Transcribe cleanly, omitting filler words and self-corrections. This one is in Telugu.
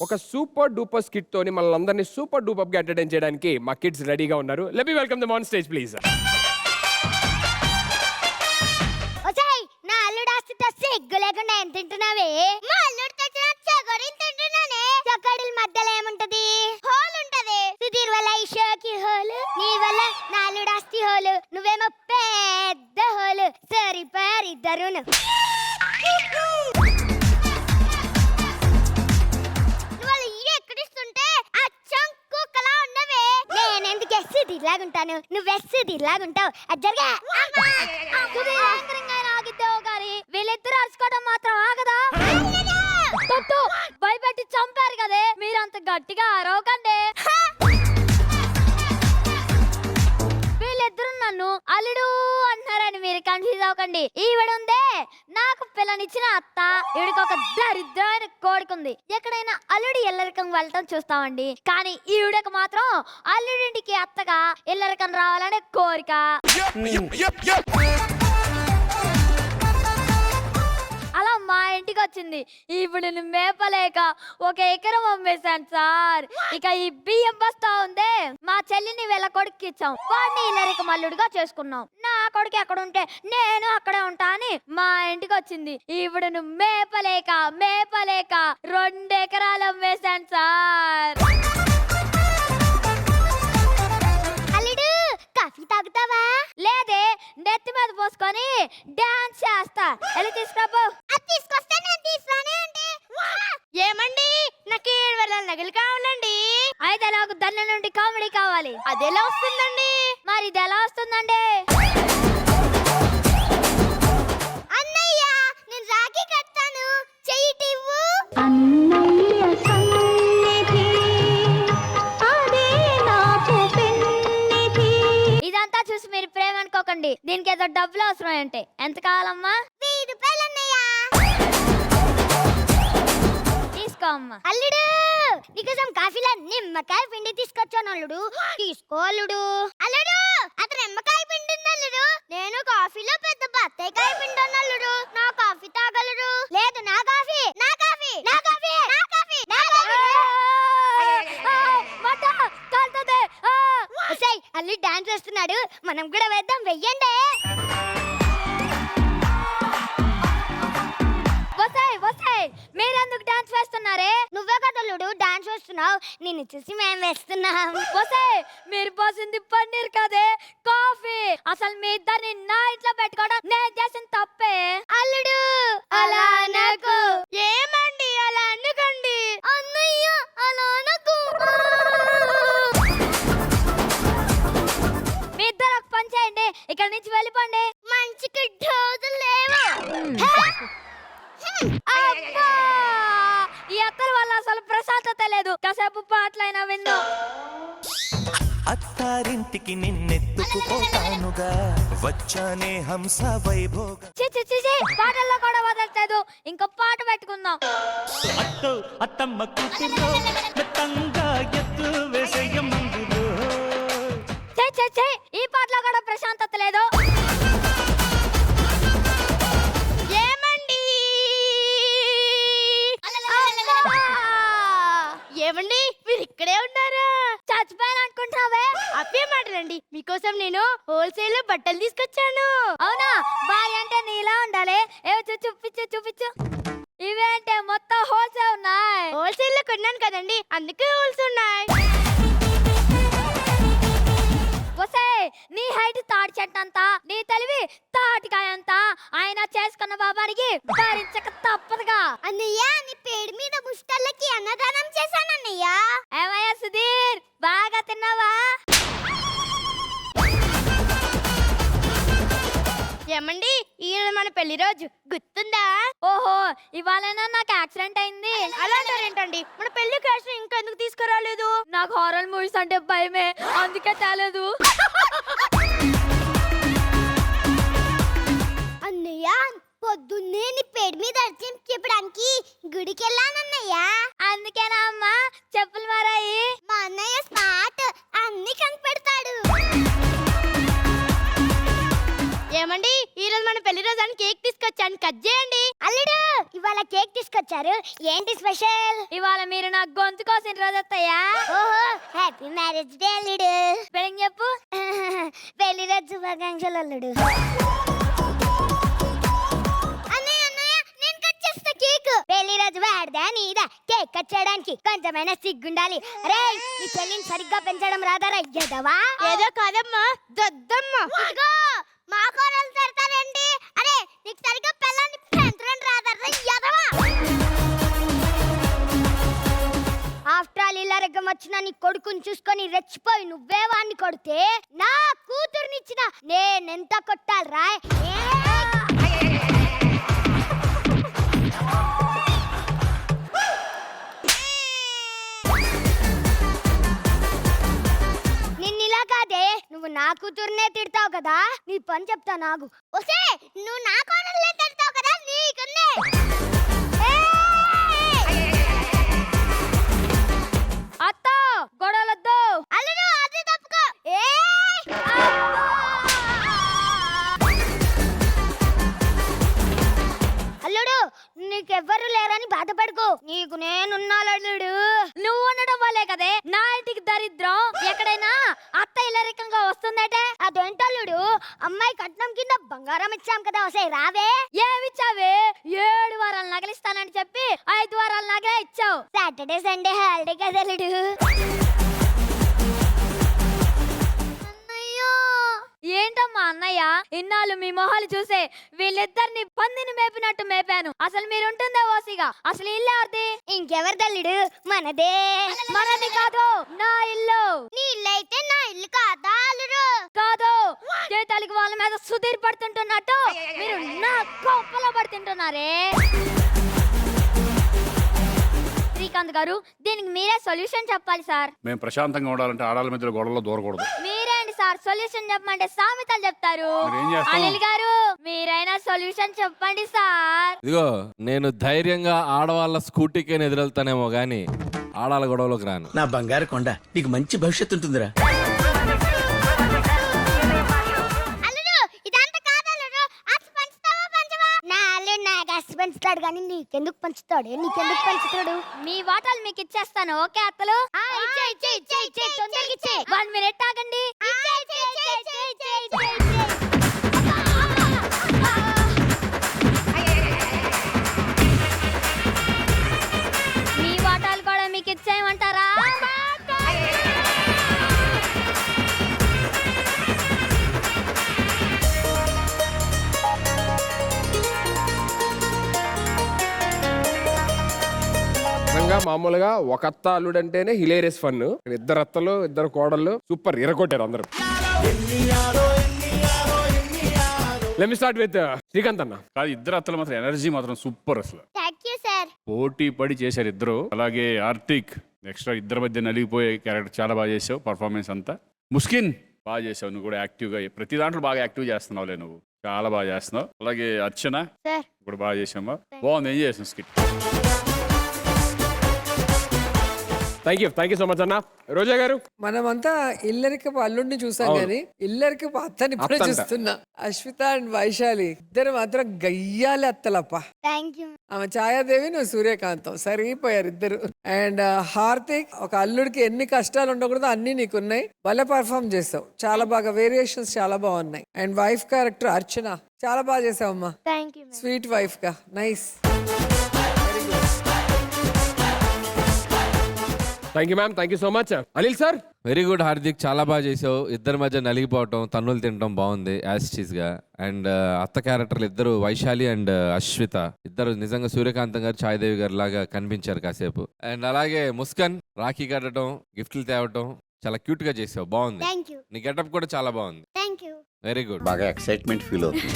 ఒక సూపర్ డూపర్ స్కిట్ తోని మనల్ని సూపర్ డూపర్ గా ఎంటర్టైన్ చేయడానికి మా కిడ్స్ రెడీగా ఉన్నారు. Let me welcome them on stage please. ఒసేయ్ నా అల్లుడు ఆస్తితో సిగ్గు లేకుండా ఏం తింటున్నావే? మా అల్లుడు తెచ్చిన చగరిని తింటున్నానే. చక్కడిల మధ్యలో ఏముంటది? హోల్ ఉంటది. సుధీర్ వల్ల ఈ షోకి హోల్, నీ వల్ల నా అల్లుడు ఆస్తి హోల్, నువ్వేమో పెద్ద హోల్. సరిపోయారు ఇద్దరును. లాగుంటాను, నువ్వు లాగుంటావు. అజ్జర్గా వీళ్ళిద్దరు అరుచుకోవడం మాత్రం ఆగదా? భయపెట్టి చంపారు కదే, మీరంత గట్టిగా అరవకండి. వీళ్ళిద్దరు నన్ను అల్లుడు అంటున్నారని మీరు కన్ఫ్యూజ్ అవ్వకండి. ఈవిడుందే నాకు పిల్లనిచ్చిన అత్త, ఈవిడికి ఒక దరిద్రమైన కోరికుంది. ఎక్కడైనా అల్లుడి ఇల్లరికం వెళ్ళటం చూస్తామండి, కానీ ఈవిడకి మాత్రం అల్లుడింటికి అత్తగా ఇల్లరికం రావాలనే కోరిక. అలా మా ఇంటికి వచ్చింది. ఇప్పుడు మేపలేక 1 ఎకరం అమ్మేశాను సార్. ఇక ఈ బియ్యం బస్తా ఉందే, మా చెల్లిని వీళ్ళ కొడుకు ఇచ్చాం. వాడిని ఇల్లరిక మల్లుడిగా చేసుకున్నాం. నా కొడుకు ఎక్కడ ఉంటే నేను అక్కడే ఉంటా అని మా ఇంటికి వచ్చింది. ఇప్పుడు మేపలేక 2 ఎకరాలు అమ్మేశాను సార్. అల్లుడు కాఫీ తాగుతావా? లేదే, నెత్తి మీద పోసుకొని డాన్స్ చేస్తా. ఎలా తీసుకురాబో? తీసుకొస్తా, నేను తీసుకురానే. అంటే ఏమండి, నాకు 7,000 నగలు కావాలండి. అయితే నాకు దాని నుండి కామెడీ కావాలి. అదెలా వస్తుందండి? మరి ఇది ఎలా వస్తుందండి? అన్నయ్య, నేను రాఖీ కట్టాను, చెయ్యి ఇవ్వు. ఇదంతా చూసి మీరు ప్రేమ అనుకోకండి. దీనికి ఏదో డబ్బులు అవసరం అంటే. ఎంత కావాలమ్మా? 1000 రూపాయలు అన్నయ్య. తీసుకో అమ్మా. అల్లుడు, నీకోసం కాఫీలో నిమ్మకాయ పిండి తీసుకొచ్చాను అల్లుడు. తీసుకో అల్లుడు. అల్లుడు, అతను నిమ్మకాయ పిండి ఉంది అల్లుడు. నేను కాఫీలో పెద్ద బత్తాయికాయ పిండి ఉంది అల్లుడు. నా కాఫీ తాగలడు. లేదు, నా కాఫీ, నా కాఫీ, నా కాఫీ, నా కాఫీ, నా కాఫీ. అల్లుడు డాన్స్ వేస్తున్నాడు, మనం కూడా వేద్దాం. వెయ్యండి. మీరెందుకు డాన్స్ వేస్తున్నారే? నువ్వే కదల్లుడు డాన్స్ వేస్తున్నావు, నేను చూసి మేము వేస్తున్నాం. మీరు పోసింది పన్నీర్ కదే, కాఫీ. అసలు మీ ఇద్దరిని నా ఇంట్లో పెట్టుకోవడం నేను చేసిన తప్పే. అల్లుడు అలా అనకు. ఏమండి అలా అనకండి. అన్నయ్య అలా అనకు. మీ ఇద్దరు ఒక పని చేయండి, ఇక్కడ నుంచి వెళ్ళిపోండి. మంచికి రోజులు లేవు. ఈ అత్తల వల్ల అసలు ప్రశాంతత లేదు. కాసేపు పాటలైనా విందు. అత్తారింటికి నిన్నెత్తుకుపోతానుగా, వచ్చానే హంస వైభోగ. పాటల్లో కూడా వదలలేదు. ఇంకో పాట పెట్టుకుందాం. అత్తో అత్తమ్మ కూతురు మెత్తంగా ఎత్తు వేసేయ ముందులో. ఈ పాటలో కూడా ప్రశాంతత లేదు. ఏమండి, మీరు ఇక్కడే ఉన్నారా? చచ్చిపోయాను అనుకుంటున్నావే? అప్పే మాటలండి, మీకోసం నేను హోల్సేల్ లో బట్టలు తీసుకొచ్చాను. అవునా? భార్య అంటే నీలా ఉండాలి. చూపించు. ఇవేంటే మొత్తం హోల్సేల్ ఉన్నాయి. హోల్సేల్ లో కొన్నాను కదండి, అందుకే హోల్స్ ఉన్నాయి. నీ హైట్ తాడి చెట్టు అంతా, నీ తెలివి తాటికాయ అంతా. ఆయన చేసుకున్న బాబానికి భరించక తప్పదుగా. అన్నయ్య, నీ పేరు మీద ముష్టళ్ళకి అన్నదానం చేశాను అన్నయ్య. ఏమయ్యా సుధీర్, బాగా తిన్నావా? ఏమండి, ఈరోజు మన పెళ్లి రోజు గుర్తుందా? ఓహో, ఇవాళైనా నాకు యాక్సిడెంట్ అయింది. అలా అంటారేంటండి? మన పెళ్లి క్యాష్ ఇంకా ఎందుకు తీసుకురాలేదు? నాకు హారర్ మూవీస్ అంటే భయమే, అందుకే తేలేదు. అన్నయ్య, పొద్దున్నే నీ పేరు మీద అర్చన చెప్పడానికి గుడికి వెళ్ళానన్నయ్య. అందుకేనా అమ్మా చెప్పులు మారాయి? మా అన్నయ్య స్మార్ట్, అన్ని కనిపెడతాడు. ఏమండి, ఈ రోజు మన పెళ్లి రోజు అని కేక్ తీసుకొచ్చాను, కట్ చేయండి. అల్లుడు, ఇవాళ కేక్ తీసుకొచ్చారు. ఏంటి స్పెషల్? ఇవాళ మీరు నా గొంతు కోసిన రోజు అత్తయ్యా. ఓహో, హ్యాపీ మ్యారేజ్ డే అల్లుడు. స్పెల్లింగ్ చెప్పు. పెళ్లి రోజు శుభాకాంక్షలు అల్లుడు. అన్నయ్య అన్నయ్య, నేను కట్ చేస్తా కేక్. పెళ్లి రోజు వాడదా నీదా? కేక్ కట్ చేయడానికి కొంచెమైనా సిగ్గుండాలి. రే, నీ చెల్లిని సరిగ్గా పెంచడం రాదారా ఎదవా? ఏదో కాదమ్మా, దద్దమ్మా. ఇదిగో మా కోడలు తిడతారండి. అరే, నీకు సరిగ్గా పిల్లని పెంచడం రాదారా ఎదవా? ఆఫ్టర్ ఆల్ ఇలా రకం వచ్చిన నీ కొడుకుని చూసుకొని రెచ్చిపోయి నువ్వే వాడిని కొడితే నా కూతురునిచ్చిన నేనెంత కొట్టాలరా? నిన్నిలా కాదే, నువ్వు నా కూతురునే తిడతావు కదా, నీ పని చెప్తా నాగు. ఒసే, నువ్వు నా కోడలే తిడతావు కదా, నీకున్నే. అత్త గొడవలొద్దు. అల్లుడు, అది తప్పుకో. అల్లుడు, నీకెవ్వరు లేరని బాధపడుకో, నీకు నేనున్నాను అల్లుడు. నువ్వు ఉండడం వల్లే కదే నా ఇంటికి దరిద్రం. ఎక్కడైనా అత్త ఇల్లరికంగా వస్తుందటే. అదేంటల్లుడు, అమ్మాయి కట్నం కింద బంగారం ఇచ్చాం కదా, ఒసే రావే. ఏమిచ్చావే? 7 వారాలు నగలిస్తానని చెప్పి 5 వారాలు నగలే ఇచ్చావు. సాటర్డే సండే హాలిడే కదా అల్లుడు. ఏంటమ్మా అన్నయ్య, ఇన్నాళ్ళు మీ మొహాలు చూసే వీళ్ళిద్దరిని పందిని మేపినట్టు మేపాను. అసలు మీరుంటుందే ఓసిగా. అసలు ఇల్లు ఎవరిది? ఇంకెవరి తల్లుడు? మనదే. మనది కాదు, నా ఇల్లు. నీ ఇల్లు అయితే నా ఇల్లు కాదా అల్లుడు? కాదు, జీతాలకి వాళ్ళ మీద సుధీర్ పడుతుంటున్నట్టు మీరు నా కొంపలో పడుతుంటున్నారే. శ్రీకాంత్ గారు, దీనికి మీరే సొల్యూషన్ చెప్పాలి సార్. మేము ప్రశాంతంగా ఉండాలంటే ఆడాల మధ్యలో గొడవల్లో దూరకూడదు. మీరేంటి సార్ సొల్యూషన్ చెప్పమంటే సామెతలు చెప్తారు? మరేం చేస్తాం? అనిల్ గారు, మీరైనా సొల్యూషన్ చెప్పండి సార్. ఇదిగో, నేను ధైర్యంగా ఆడవాళ్ళ స్కూటీకి ఎదురెళ్తానేమో గానీ ఆడాల గొడవలోకి రాను. నా బంగారు కొండ, నీకు మంచి భవిష్యత్తు ఉంటుందిరా. అల్లుడు, ఇదంతా కాదు అల్లుడు. అసలు పంచుతావా పంచవా? నా అల్లుడు నాకు అసలు పంచుతాడు కానీ నీకెందుకు పంచుతాడు? నీకెందుకు పంచుతాడు? మీ వాటాలు మీకు ఇచ్చేస్తాను. ఓకే అత్తలు? ఇచ్చే తొందరగా ఇచ్చే. 1 మినిట్ ఆగండి. మీ వాటాలు కూడా మీకు ఇచ్చేయమంటారా? నిజంగా మామూలుగా ఒక అత్త అల్లుడు అంటేనే హిలేరియస్ ఫన్. ఇద్దరు అత్తలు, ఇద్దరు కోడళ్ళు సూపర్ ఇరగొట్టారు అందరూ. Let me start with Srikanth అన్న. కానీ ఇద్దరు అత్తలు మాత్రం ఎనర్జీ మాత్రం సూపర్. అసలు థ్యాంక్ యూ సార్. పోటీ పడి చేశారు ఇద్దరు. అలాగే ఆర్టిక్ ఎక్స్ట్రా ఇద్దరి మధ్య నలిగిపోయే క్యారెక్టర్ చాలా బాగా చేసావు. పర్ఫార్మెన్స్ అంతా. ముస్కిన్ బాగా చేసావు. నువ్వు కూడా యాక్టివ్గా ప్రతి దాంట్లో బాగా యాక్టివ్ చేస్తున్నావులే, నువ్వు చాలా బాగా చేస్తున్నావు. అలాగే అర్చన సార్ కూడా బాగా చేసామా, బాగుంది. ఏం చేసావు skit. Thank you so much అన్న. రోజా గారు, మనమంతా ఇల్లరికపు అల్లుడిని చూసాం అవును. కానీ ఇల్లరికపు అత్తని ఇప్పుడే అత్తంట. చూస్తున్నా. అశ్విత అండ్ వైశాలి ఇద్దరు మాత్రం గయ్యాలి అత్తలప్ప. Thank you. ఆమె ఛాయాదేవి, నువ్వు సూర్యకాంతం, సరిగిపోయారు ఇద్దరు. అండ్ హార్దిక్, ఒక అల్లుడికి ఎన్ని కష్టాలు ఉండకూడదు అన్ని నీకున్నాయి. భలే పర్ఫామ్ చేసావు, చాలా బాగా. వేరియేషన్స్ చాలా బాగున్నాయి. అండ్ వైఫ్ క్యారెక్టర్ అర్చన చాలా బాగా చేసావమ్మా. Thank you. స్వీట్ వైఫ్ గా nice. Thank you ma'am, thank you so much. Anil sir, very good Hardik, చాలా బాగా చేసావు. ఇద్దరి మధ్య నలిగిపోవటం, తన్నులు తినడం బాగుంది యాజ్ చీజ్ గా. అండ్ అత్త క్యారెక్టర్లు ఇద్దరు వైశాలి అండ్ అశ్విత ఇద్దరు నిజంగా సూర్యకాంతం గారు, ఛాయదేవి గారు లాగా కనిపించారు కాసేపు. అండ్ అలాగే ముస్కన్ రాఖీ కట్టడం, గిఫ్ట్లు తేవటం చాలా క్యూట్ గా చేసావు, బాగుంది. Thank you. నీ గెటప్ కూడా చాలా బాగుంది. Thank you. Very good. బాగా ఎక్సైట్మెంట్ ఫీల్ అవుతుంది.